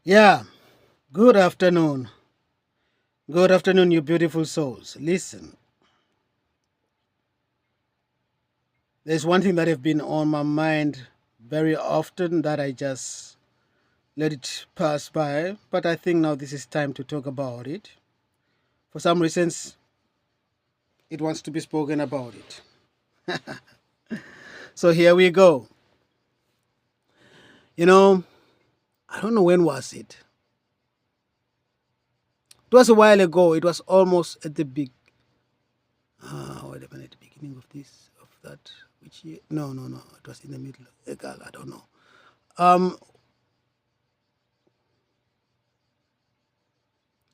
Yeah, good afternoon. Good afternoon, you beautiful souls. Listen, there's one thing that have been on my mind very often that I just let it pass by, but I think now this is time to talk about it. For some reasons, it wants to be spoken about it. So here we go. You know, I don't know when was it. It was a while ago. It was almost at the wait a minute, the beginning of this, of that, which year? No, no, no. It was in the middle. I don't know. Um,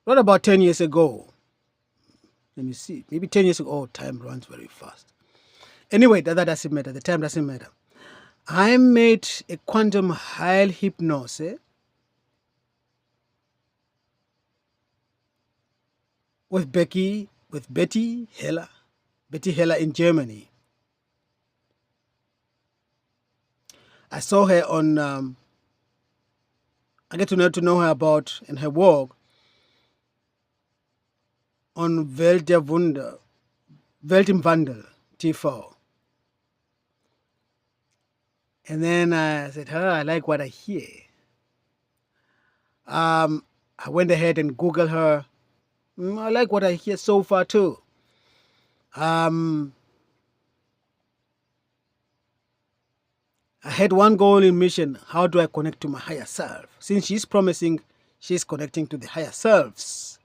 What about 10 years ago? Let me see. Maybe 10 years ago. Oh, time runs very fast. Anyway, that doesn't matter. The time doesn't matter. I made a quantum Heil hypnose with Betty Heller. Betty Heller in Germany. I saw her on, I get to know her about in her work on Welt im Wandel TV. And then I said, I like what I hear. I went ahead and Googled her. I like what I hear so far too. I had one goal in mission. How do I connect to my higher self? Since she's promising she's connecting to the higher selves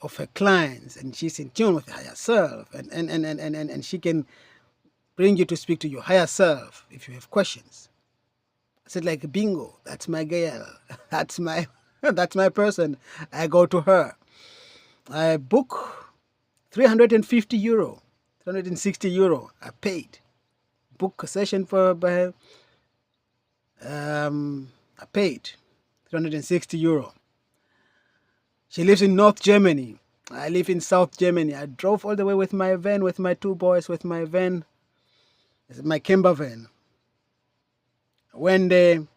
of her clients and she's in tune with the higher self and she can bring you to speak to your higher self if you have questions. I said like bingo, that's my girl. That's my that's my person. I go to her. I book €350, €360. I paid. Book a session for by I paid €360. She lives in North Germany. I live in South Germany. I drove all the way with my van, with my two boys, with my van, my camper van. When the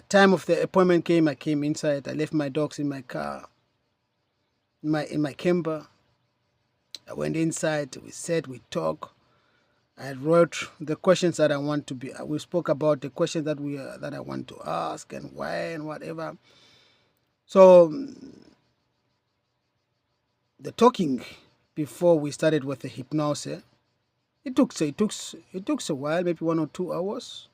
time of the appointment came, I came inside. I left my dogs in my car, in my camper. I went inside. We sat, we talked. I wrote the questions that I want to be. We spoke about the questions that I want to ask and why and whatever. So the talking before we started with the hypnosis, it took a while, maybe 1 or 2 hours,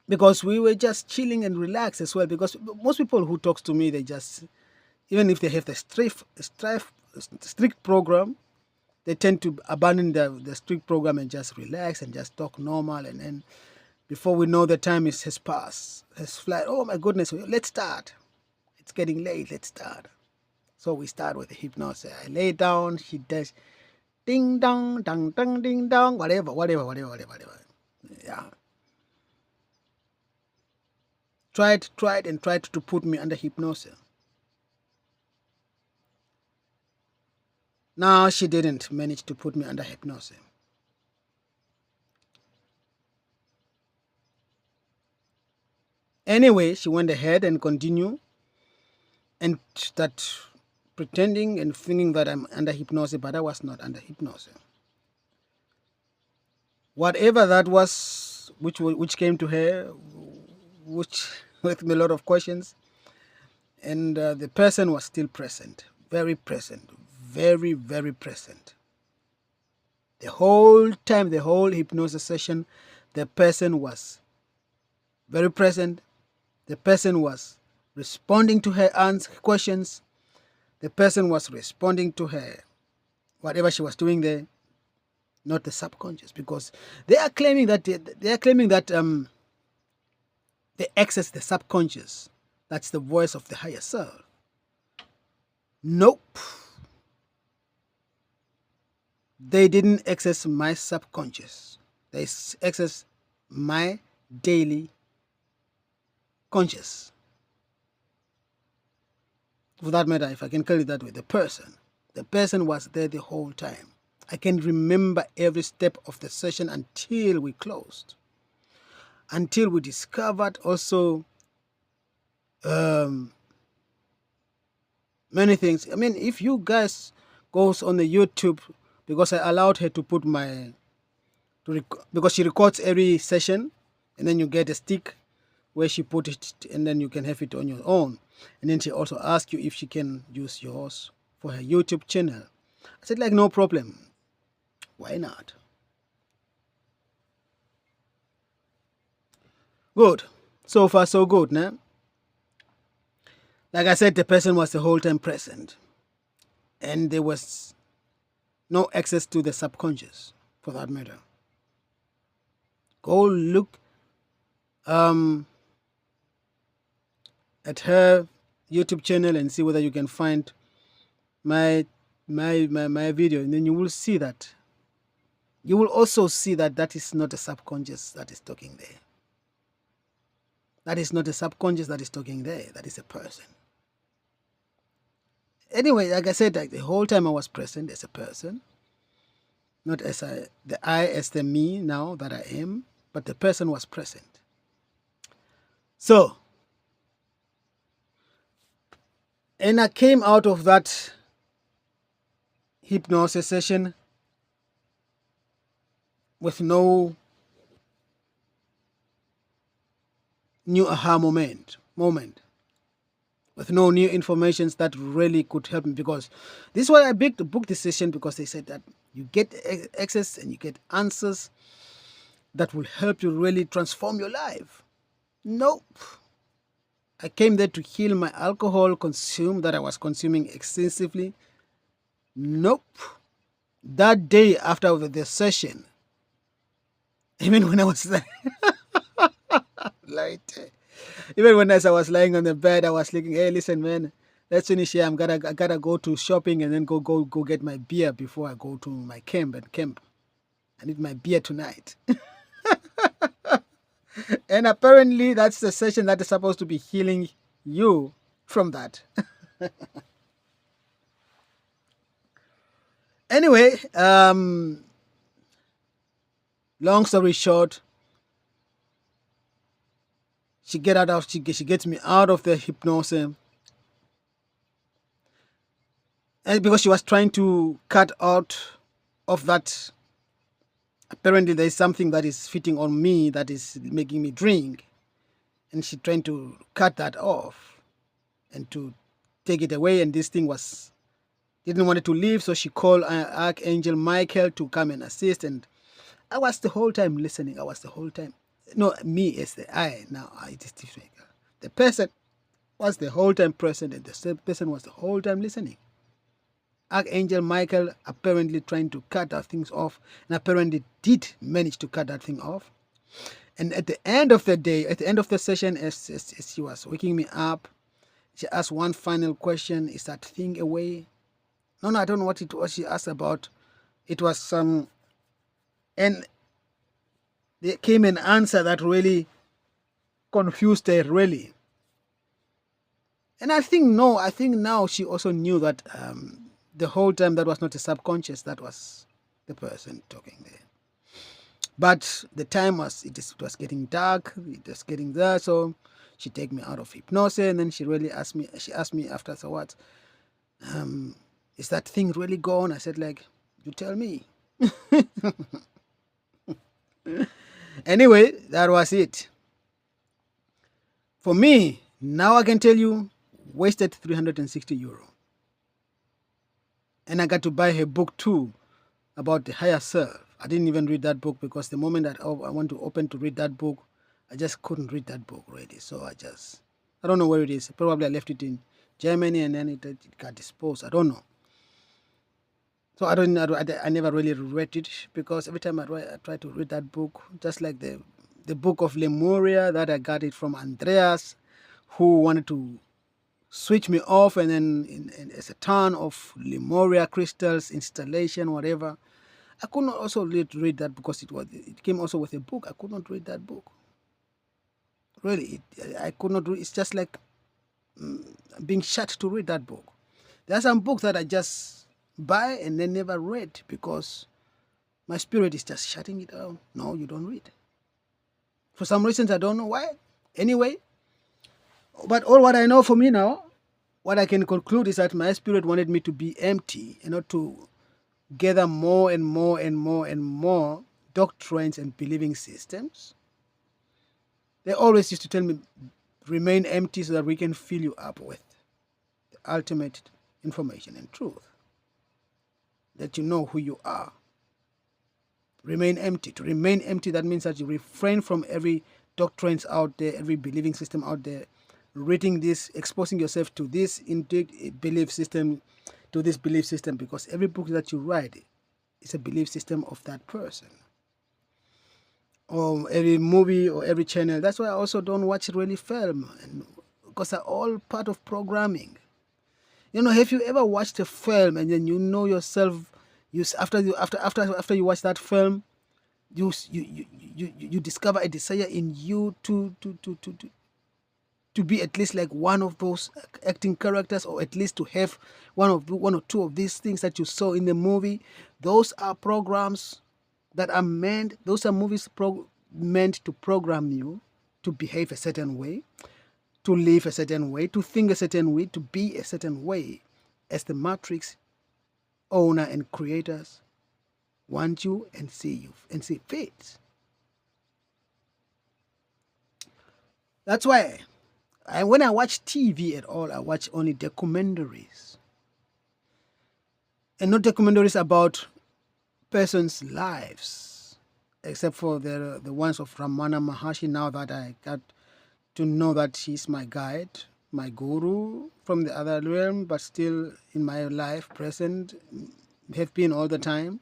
because we were just chilling and relaxed as well. Because most people who talks to me, they just, even if they have the strict program, they tend to abandon the strict program and just relax and just talk normal. And then before we know, the time has passed, has flight. Oh my goodness, let's start. It's getting late, let's start. So we start with the hypnosis. I lay down, she does ding dong, dong dong, ding dong, whatever. Yeah. Tried to put me under hypnosis. Now she didn't manage to put me under hypnosis. Anyway, she went ahead and continued and start pretending and thinking that I'm under hypnosis, but I was not under hypnosis. Whatever that was, which came to her, which with me a lot of questions, and the person was still present, very present, very, very present. The whole time, the whole hypnosis session, the person was very present. The person was responding to her questions. The person was responding to her, whatever she was doing there, not the subconscious, because they are claiming that they access the subconscious. That's the voice of the higher self. Nope. They didn't access my subconscious. They access my daily conscious. For that matter, if I can call it that way, the person was there the whole time. I can remember every step of the session until we closed. until we discovered also many things. I mean, if you guys goes on the YouTube, because I allowed her to put because she records every session, and then you get a stick where she put it, and then you can have it on your own. And then she also asked you if she can use yours for her YouTube channel. I said, like, no problem. Why not? Good. So far, so good, nah? Like I said, the person was the whole time present. And there was no access to the subconscious, for that matter. Go look at her YouTube channel and see whether you can find my video, and then you will see that. You will also see that that is not a subconscious that is talking there. That is not a subconscious that is talking there. That is a person. Anyway, like I said, like the whole time I was present as a person, not as the I as the me now that I am, but the person was present. So, and I came out of that hypnosis session with no new aha moment, with no new information that really could help me, because this is why I booked this session, because they said that you get access and you get answers that will help you really transform your life. Nope. I came there to heal my alcohol consume that I was consuming extensively. Nope. That day after the session, even when I was there, even when I was lying on the bed, I was thinking, hey, listen, man, let's finish here. I gotta go to shopping and then go get my beer before I go to my camp. I need my beer tonight. And apparently that's the session that is supposed to be healing you from that. Anyway, long story short, she gets me out of the hypnosis, and because she was trying to cut out of that. Apparently there is something that is fitting on me that is making me drink, and she trying to cut that off and to take it away, and this thing didn't want it to leave, so she called Archangel Michael to come and assist, and I was the whole time listening. No, me as the I now. It is different. The person was the whole time present, and the person was the whole time listening. Archangel Michael apparently trying to cut that things off, and apparently did manage to cut that thing off. And at the end of the day, at the end of the session, as she was waking me up, she asked one final question: is that thing away? No, I don't know what it was she asked about. It was some, and there came an answer that really confused her, really. And I think now she also knew that the whole time that was not a subconscious, that was the person talking there. But the time was getting dark, it was getting there, so she take me out of hypnosis, and then she asked me after, so what? Is that thing really gone? I said, like, you tell me. Anyway, that was it. For me, now I can tell you, wasted €360. And I got to buy her book too, about the higher self. I didn't even read that book, because the moment that I want to open to read that book, I just couldn't read that book really. So I don't know where it is. Probably I left it in Germany, and then it got disposed. I don't know. So I never really read it, because every time I try to read that book, just like the book of Lemuria, that I got it from Andreas, who wanted to switch me off, and then as a ton of Lemuria crystals, installation, whatever. I could not also read that, because it came also with a book. I could not read that book. Really, I could not read. It's just like being shut to read that book. There are some books that I just buy and then never read, because my spirit is just shutting it down. No, you don't read. For some reasons, I don't know why. Anyway, but all what I know for me now, what I can conclude is that my spirit wanted me to be empty and not to gather more and more and more and more doctrines and believing systems. They always used to tell me, remain empty so that we can fill you up with the ultimate information and truth. That you know who you are. Remain empty. To remain empty, that means that you refrain from every doctrines out there, every believing system out there, reading this, exposing yourself to this belief system, because every book that you write is a belief system of that person. Or every movie or every channel. That's why I also don't watch really film, because they're all part of programming. Have you ever watched a film and then you know yourself? After you watch that film, you discover a desire in you to be at least like one of those acting characters, or at least to have one or two of these things that you saw in the movie. Those are programs that are meant. Those are movies meant to program you to behave a certain way, to live a certain way, to think a certain way, to be a certain way, as the Matrix owner and creators want you and see fit. That's why when I watch TV at all, I watch only documentaries. And not documentaries about persons' lives, except for the ones of Ramana Maharshi, now that I got to know that she's my guide, my guru from the other realm, but still in my life, present, have been all the time.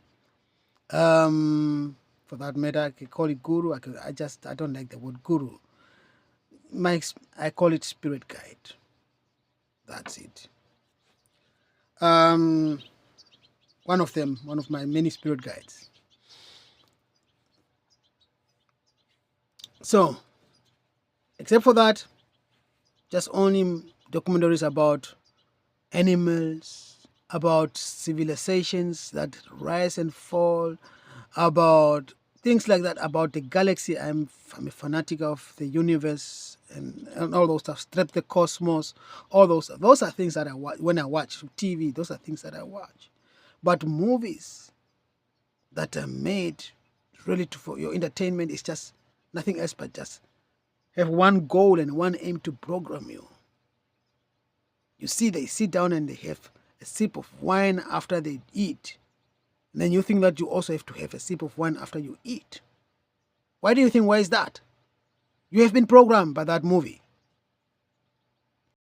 For that matter, I could call it guru. I don't like the word guru. I call it spirit guide. That's it. One of my many spirit guides. So, except for that, just only documentaries about animals, about civilizations that rise and fall, about things like that, about the galaxy. I'm a fanatic of the universe and all those stuff, strep the cosmos, all those are things that I watch. When I watch TV, those are things that I watch. But movies that are made really for your entertainment is just nothing else but just have one goal and one aim to program you. You see, they sit down and they have a sip of wine after they eat. And then you think that you also have to have a sip of wine after you eat. Why do you think? Why is that? You have been programmed by that movie.